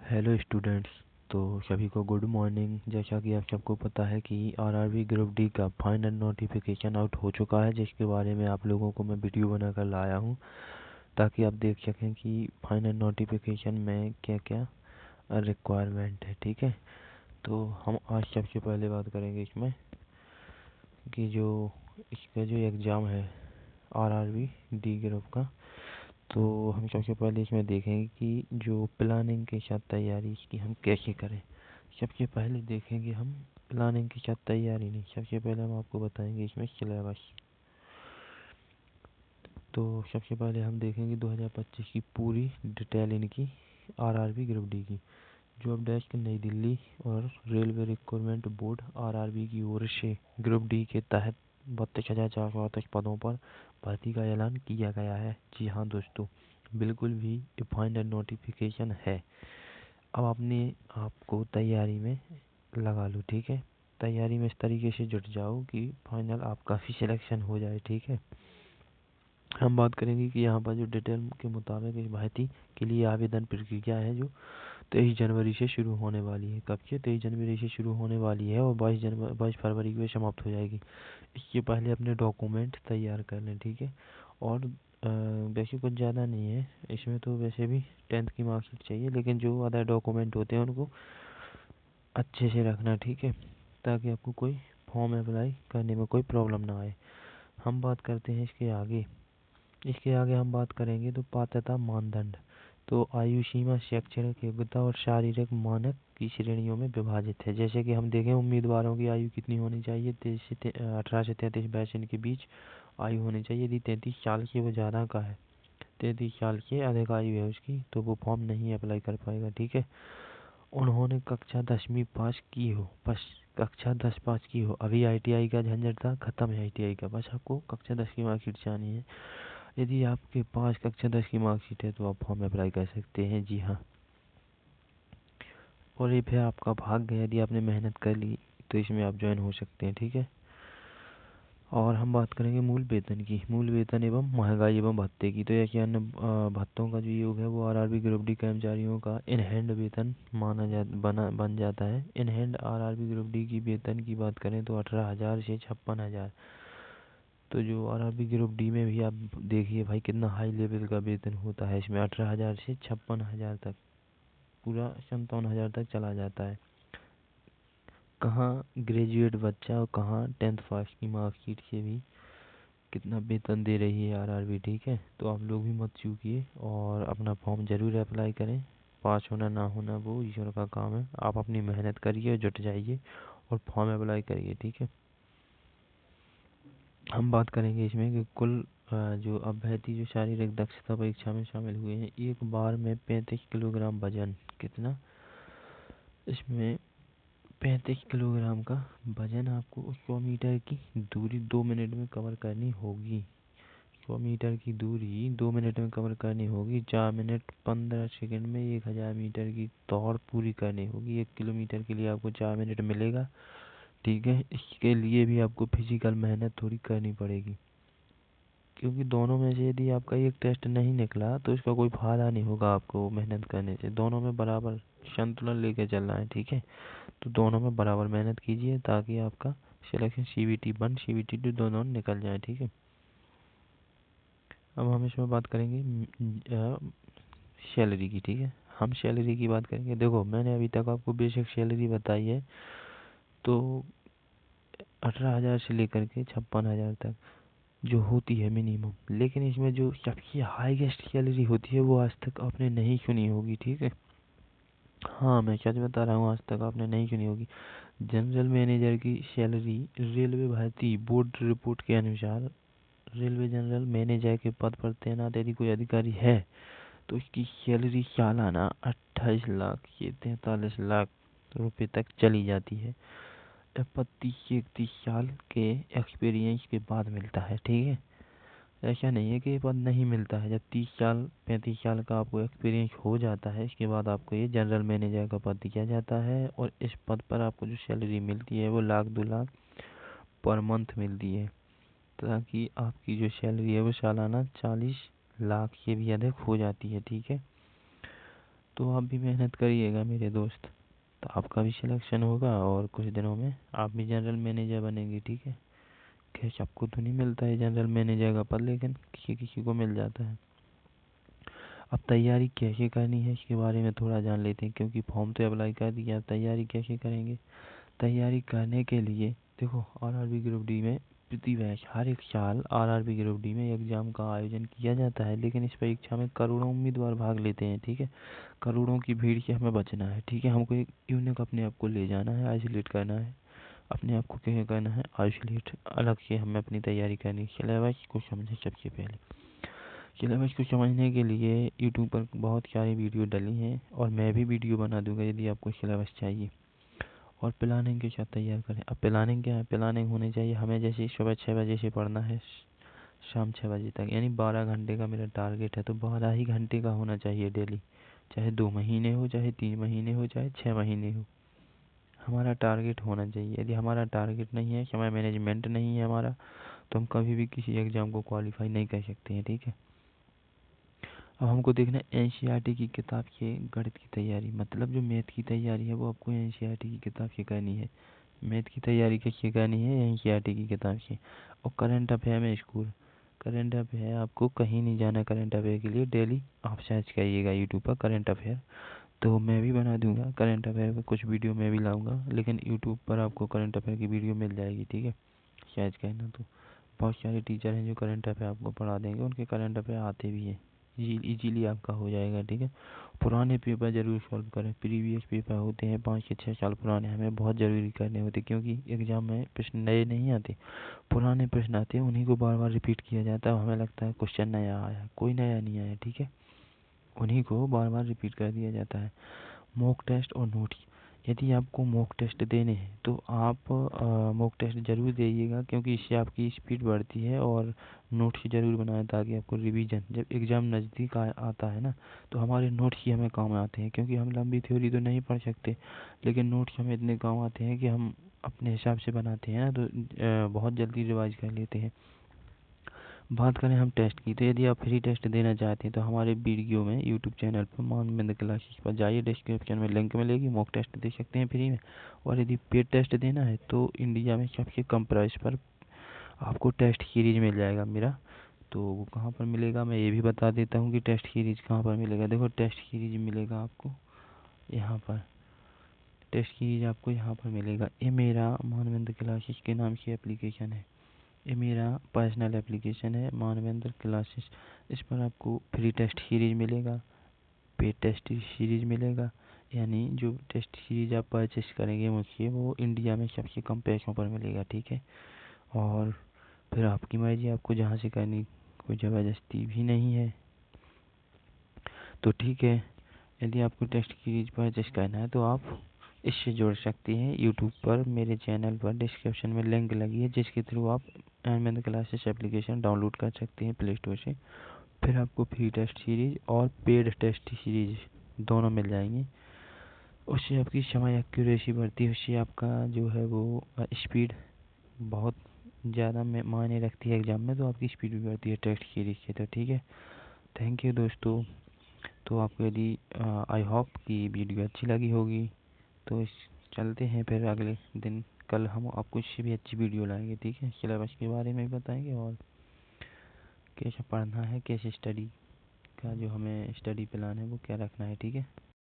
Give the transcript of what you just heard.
Hello students. तो सभी को गुड मॉर्निंग। जैसा कि आप सबको पता है कि आरआरबी ग्रुप डी का फाइनल नोटिफिकेशन आउट हो चुका है, जिसके बारे में आप लोगों को मैं वीडियो बनाकर लाया हूं ताकि आप देख सकें कि फाइनल नोटिफिकेशन में क्या क्या रिक्वायरमेंट है। ठीक है, तो हम आज सबसे पहले बात करेंगे इसमें कि जो इसका जो एग्ज़ाम है आरआरबी डी ग्रुप का, तो हम सबसे पहले इसमें देखेंगे कि जो प्लानिंग के साथ तैयारी इसकी हम कैसे करें। सबसे पहले देखेंगे हम प्लानिंग के साथ तैयारी नहीं, सबसे पहले हम आपको बताएंगे इसमें सिलेबस। तो सबसे पहले हम देखेंगे 2025 की पूरी डिटेल इनकी आरआरबी ग्रुप डी की, जो अब डेस्क नई दिल्ली और रेलवे रिक्रूटमेंट बोर्ड आरआरबी की ओर से ग्रुप डी के तहत 32,438 पदों पर भर्ती का ऐलान किया गया है। जी हाँ दोस्तों, बिल्कुल भी फाइनल नोटिफिकेशन है। अब अपने आपको तैयारी में लगा लो। ठीक है, तैयारी में इस तरीके से जुट जाओ कि फाइनल आपका भी सिलेक्शन हो जाए। ठीक है, हम बात करेंगे कि यहाँ पर जो डिटेल के मुताबिक इस भर्ती के लिए आवेदन प्रक्रिया है जो 23 जनवरी से शुरू होने वाली है। कब से? 23 जनवरी से शुरू होने वाली है और 22 फरवरी को समाप्त हो जाएगी। इसके पहले अपने डॉक्यूमेंट तैयार कर लें। ठीक है, और वैसे कुछ ज़्यादा नहीं है इसमें, तो वैसे भी 10th की मार्कशीट चाहिए, लेकिन जो अदर डॉक्यूमेंट होते हैं उनको अच्छे से रखना। ठीक है, ताकि आपको कोई फॉर्म अप्लाई करने में कोई प्रॉब्लम ना आए। हम बात करते हैं इसके आगे हम बात करेंगे तो पात्रता मानदंड। तो आयु सीमा शैक्षणिक योग्यता और शारीरिक मानक की श्रेणियों में विभाजित है। जैसे कि हम देखें, उम्मीदवारों की आयु कितनी होनी चाहिए? 18 से 33 वर्ष के बीच आयु होनी चाहिए। यदि 33 साल की वो ज़्यादा का है, 33 साल की अधिक आयु है उसकी, तो वो फॉर्म नहीं अप्लाई कर पाएगा। ठीक है, उन्होंने कक्षा 10वीं पास की हो, बस कक्षा 10 पास की हो। अभी आईटीआई का झंझट था, खत्म है आईटीआई का, बस आपको कक्षा 10 की मार्कशीट चाहिए है। यदि आपके पास कक्षा 10 की मार्कशीट है तो आप फॉर्म अप्लाई कर सकते हैं। जी हाँ, और ये फिर आपका भाग्य है, यदि आपने मेहनत कर ली तो इसमें आप ज्वाइन हो सकते हैं। ठीक है, और हम बात करेंगे मूल वेतन की। मूल वेतन एवं महंगाई एवं भत्ते की। तो ऐसे अन्य भत्तों का जो योग है वो आरआरबी ग्रुप डी कर्मचारियों का इन हैंड वेतन बन जाता है। In hand RRB group D की वेतन की बात करें तो 18,000 से 56,000। तो जो आरआरबी ग्रुप डी में भी आप देखिए भाई कितना हाई लेवल का वेतन होता है। इसमें 18,000 से 56,000 तक, पूरा 57,000 तक चला जाता है। कहाँ ग्रेजुएट बच्चा और कहाँ 10th पास की मार्कशीट से भी कितना वेतन दे रही है आरआरबी। ठीक है, तो आप लोग भी मत चूकिए और अपना फॉर्म ज़रूर अप्लाई करें। पास होना ना होना वो ईश्वर का काम है। आप अपनी मेहनत करिए, जुट जाइए और फॉर्म अप्लाई करिए। ठीक है, हम बात करेंगे इसमें कि कुल जो अभ्यर्थी जो शारीरिक दक्षता परीक्षा में शामिल हुए हैं, एक बार में 35 किलोग्राम वजन। कितना? इसमें 35 किलोग्राम का वजन आपको 100 मीटर की दूरी 2 मिनट में कवर करनी होगी। 100 मीटर की दूरी 2 मिनट में कवर करनी होगी। 4 मिनट 15 सेकंड में 1000 मीटर की दौड़ पूरी करनी होगी। 1 किलोमीटर के लिए आपको 4 मिनट मिलेगा। ठीक है, इसके लिए भी आपको फिजिकल मेहनत थोड़ी करनी पड़ेगी, क्योंकि दोनों में से यदि आपका एक टेस्ट नहीं निकला तो इसका कोई फायदा नहीं होगा आपको मेहनत करने से। दोनों में बराबर संतुलन लेके चलना है। ठीक है, तो दोनों में बराबर मेहनत कीजिए ताकि आपका सिलेक्शन CBT 1 CBT 2 दोनों निकल जाए। ठीक है, अब हम इसमें बात करेंगे सैलरी की। ठीक है, हम सैलरी की बात करेंगे। देखो, मैंने अभी तक आपको बेसिक सैलरी बताई है, तो 18,000 से लेकर के 56,000 तक जो होती है मिनिमम। लेकिन इसमें जो सबसे हाईएस्ट सैलरी होती है वो आज तक आपने नहीं सुनी होगी। ठीक है, हाँ मैं सच बता रहा हूँ, आज तक आपने नहीं सुनी होगी। जनरल मैनेजर की सैलरी रेलवे भर्ती बोर्ड रिपोर्ट के अनुसार, रेलवे जनरल मैनेजर के पद पर तैनात यदि कोई अधिकारी है तो इसकी सैलरी सालाना 28 लाख से 43 लाख रुपए तक चली जाती है। 25 से 31 साल के एक्सपीरियंस के बाद मिलता है। ठीक है, ऐसा नहीं है कि ये पद नहीं मिलता है। जब 30 साल 35 साल का आपको एक्सपीरियंस हो जाता है, इसके बाद आपको ये जनरल मैनेजर का पद दिया जाता है, और इस पद पर आपको जो सैलरी मिलती है वो 1,00,000 2 लाख पर मंथ मिलती है, ताकि आपकी जो सैलरी है वो सालाना 40 लाख से भी अधिक हो जाती है। ठीक है, तो आप भी मेहनत करिएगा मेरे दोस्त, तो आपका भी सिलेक्शन होगा और कुछ दिनों में आप भी जनरल मैनेजर बनेंगे, ठीक है। खैर सबको तो नहीं मिलता है जनरल मैनेजर का पद, लेकिन किसी किसी को मिल जाता है। अब तैयारी कैसे करनी है इसके बारे में थोड़ा जान लेते हैं, क्योंकि फॉर्म तो अप्लाई कर दिया, तैयारी कैसे करेंगे। तैयारी करने के लिए देखो, आरआरबी ग्रुप डी में प्रति बैच हर एक साल आरआरबी ग्रुप डी में एग्जाम का आयोजन किया जाता है, लेकिन इस परीक्षा में करोड़ों उम्मीदवार भाग लेते हैं, ठीक है। करोड़ों की भीड़ से हमें बचना है, ठीक है। हमको एक यूनिक अपने आप को ले जाना है, आइसोलेट करना है अपने आप को, क्या करना है, आइसोलेट, अलग से हमें अपनी तैयारी करनी है। सिलेबस को समझें सबसे पहले। सिलेबस को समझने के लिए यूट्यूब पर बहुत सारी वीडियो डली हैं और मैं भी वीडियो बना दूंगा यदि आपको सिलेबस चाहिए। और प्लानिंग के साथ तैयार करें। अब प्लानिंग क्या है, प्लानिंग होनी चाहिए हमें, जैसे सुबह 6 बजे से पढ़ना है शाम 6 बजे तक, यानी 12 घंटे का मेरा टारगेट है, तो 12 ही घंटे का होना चाहिए डेली। चाहे 2 महीने हो, चाहे 3 महीने हो, चाहे 6 महीने हो, हमारा टारगेट होना चाहिए। यदि हमारा टारगेट नहीं है, समय मैनेजमेंट नहीं है हमारा, तो हम कभी भी किसी एग्ज़ाम को क्वालिफाई नहीं कर सकते हैं, ठीक है। अब हमको देखना है एनसीईआरटी की किताब से गणित की तैयारी, मतलब जो मैथ की तैयारी है वो आपको एनसीईआरटी की किताब से करनी है। मैथ की तैयारी कैसे करनी है, एनसीईआरटी की किताब से। और करंट अफेयर में स्कूल, करंट अफेयर आपको कहीं नहीं जाना, करंट अफेयर के लिए डेली आप सर्च करिएगा यूट्यूब पर करंट अफेयर। तो मैं भी बना दूंगा करंट अफेयर पर कुछ वीडियो, मैं भी लाऊंगा, लेकिन यूट्यूब पर आपको करंट अफेयर की वीडियो मिल जाएगी, ठीक है। सर्च करना तो बहुत सारे टीचर हैं जो करंट अफेयर आपको पढ़ा देंगे, उनके करंट अफेयर आते भी हैं, इजीली आपका हो जाएगा, ठीक है। पुराने पेपर ज़रूर सॉल्व करें, प्रीवियस पेपर होते हैं 5 से 6 साल पुराने, हमें बहुत ज़रूरी करने होते, क्योंकि एग्ज़ाम में प्रश्न नए नहीं आते, पुराने प्रश्न आते हैं, उन्हीं को बार बार रिपीट किया जाता है। हमें लगता है क्वेश्चन नया आया, कोई नया नहीं आया, ठीक है। उन्हीं को बार बार रिपीट कर दिया जाता है। मॉक टेस्ट और नोट्स, यदि आपको मॉक टेस्ट देने हैं तो आप मॉक टेस्ट ज़रूर दीजिएगा, क्योंकि इससे आपकी स्पीड बढ़ती है। और नोट्स ज़रूर बनाएं ताकि आपको रिवीजन, जब एग्ज़ाम नज़दीक आता है ना, तो हमारे नोट्स ही हमें काम आते हैं, क्योंकि हम लंबी थ्योरी तो नहीं पढ़ सकते, लेकिन नोट्स हमें इतने काम आते हैं कि हम अपने हिसाब से बनाते हैं ना, तो बहुत जल्दी रिवाइज कर लेते हैं। बात करें हम टेस्ट की, तो यदि आप फ्री टेस्ट देना चाहते हैं तो हमारे वीडियो में यूट्यूब चैनल पर मानविंद क्लासेस पर जाइए, डिस्क्रिप्शन में लिंक मिलेगी, मॉक टेस्ट दे सकते हैं फ्री में। और यदि पेड टेस्ट देना है तो इंडिया में सबसे कम प्राइस पर आपको टेस्ट सीरीज मिल जाएगा मेरा। तो वो कहाँ पर मिलेगा मैं ये भी बता देता हूँ कि टेस्ट सीरीज कहाँ पर मिलेगा। देखो टेस्ट सीरीज मिलेगा आपको यहाँ पर, टेस्ट सीरीज आपको यहाँ पर मिलेगा। ये मेरा मानविंद क्लासेस के नाम से एप्लीकेशन है, ये मेरा पर्सनल एप्लीकेशन है मानवेंद्र क्लासेस। इस पर आपको फ्री टेस्ट सीरीज मिलेगा, पेड टेस्ट सीरीज मिलेगा, यानी जो टेस्ट सीरीज आप परचेस करेंगे मुझसे वो इंडिया में सबसे कम पैसों पर मिलेगा, ठीक है। और फिर आपकी मर्जी, आपको जहाँ से करनी, कोई ज़बरदस्ती भी नहीं है, तो ठीक है। यदि आपको टेस्ट सीरीज परचेस करना है तो आप इससे जुड़ सकते हैं यूट्यूब पर, मेरे चैनल पर डिस्क्रिप्शन में लिंक लगी है, जिसके थ्रू आप मानविंद क्लासेस एप्लीकेशन डाउनलोड कर सकते हैं प्ले स्टोर से। फिर आपको फ्री टेस्ट सीरीज और पेड टेस्ट सीरीज दोनों मिल जाएंगी। उससे आपकी समय एक्यूरेसी बढ़ती है, उससे आपका जो है वो स्पीड बहुत ज़्यादा मायने रखती है एग्ज़ाम में, तो आपकी स्पीड भी बढ़ती है टेस्ट सीरीज से, तो ठीक है। थैंक यू दोस्तों। तो आपको यदि आई होप कि वीडियो अच्छी लगी होगी, तो चलते हैं फिर अगले दिन, कल हम आपको इससे भी अच्छी वीडियो लाएंगे, ठीक है। सिलेबस के बारे में भी बताएंगे और कैसे पढ़ना है, कैसे स्टडी का जो हमें स्टडी प्लान है वो क्या रखना है, ठीक है।